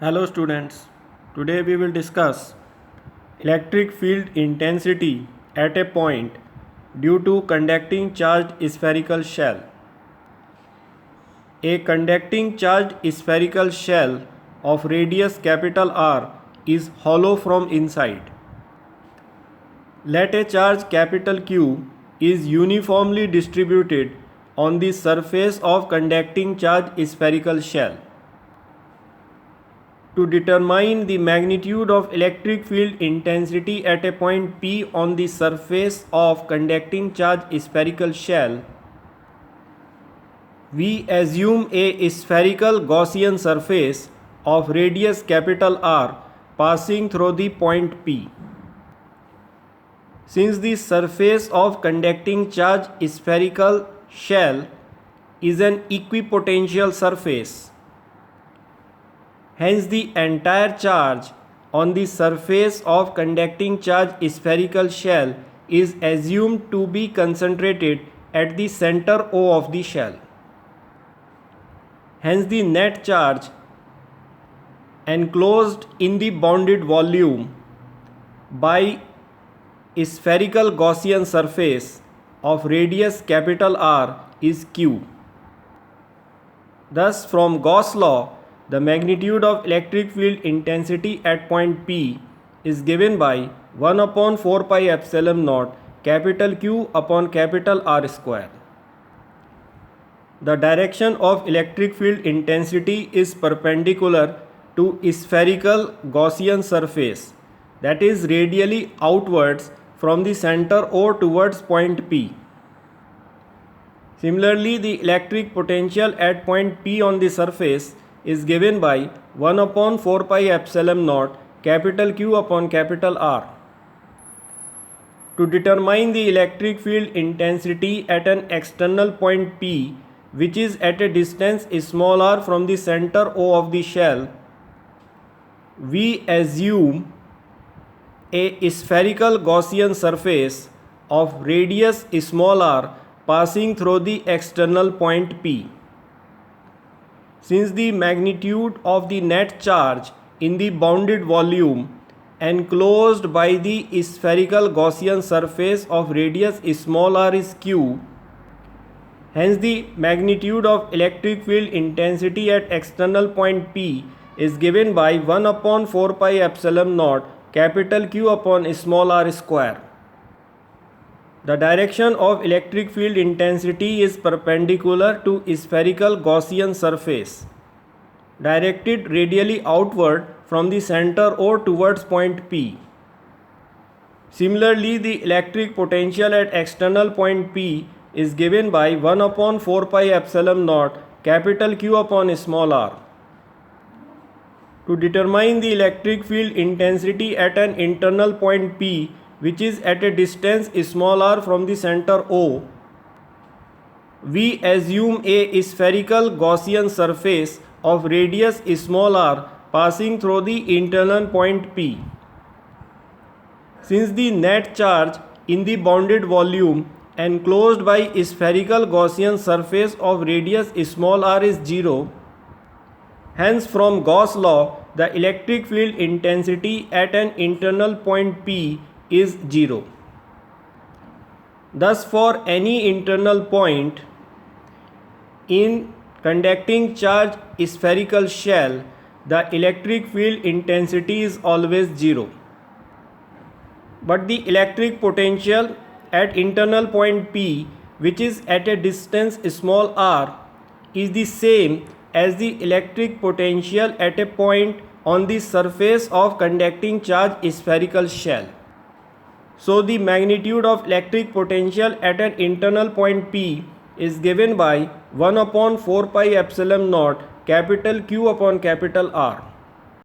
Hello students, today we will discuss electric field intensity at a point due to conducting charged spherical shell. A conducting charged spherical shell of radius capital R is hollow from inside. Let a charge capital Q is uniformly distributed on the surface of conducting charged spherical shell. To determine the magnitude of electric field intensity at a point P on the surface of conducting charged spherical shell, we assume a spherical Gaussian surface of radius capital R passing through the point P. Since the surface of conducting charged spherical shell is an equipotential surface, hence the entire charge on the surface of conducting charged spherical shell is assumed to be concentrated at the center O of the shell. Hence the net charge enclosed in the bounded volume by a spherical Gaussian surface of radius capital R is Q. Thus, from Gauss law, the magnitude of electric field intensity at point P is given by 1 upon 4 pi epsilon naught capital Q upon capital R square. The direction of electric field intensity is perpendicular to spherical Gaussian surface, that is radially outwards from the center O towards point P. Similarly, the electric potential at point P on the surface is given by 1 upon 4 pi epsilon naught capital Q upon capital R. To determine the electric field intensity at an external point P, which is at a distance small r from the center O of the shell, we assume a spherical Gaussian surface of radius small r passing through the external point P. Since the magnitude of the net charge in the bounded volume enclosed by the spherical Gaussian surface of radius small r is Q, hence the magnitude of electric field intensity at external point P is given by 1 upon 4 pi epsilon naught capital Q upon small r square. The direction of electric field intensity is perpendicular to spherical Gaussian surface, directed radially outward from the center O towards point P. Similarly, the electric potential at external point P is given by 1 upon 4 pi epsilon naught capital Q upon small r. To determine the electric field intensity at an internal point P, which is at a distance small r from the center O, we assume a spherical Gaussian surface of radius small r passing through the internal point P. Since the net charge in the bounded volume enclosed by a spherical Gaussian surface of radius small r is 0, hence from Gauss law the electric field intensity at an internal point P is 0. Thus, for any internal point in conducting charged spherical shell, the electric field intensity is always 0. But the electric potential at internal point P, which is at a distance small r, is the same as the electric potential at a point on the surface of conducting charged spherical shell. So the magnitude of electric potential at an internal point P is given by 1 upon 4 pi epsilon naught capital Q upon capital R.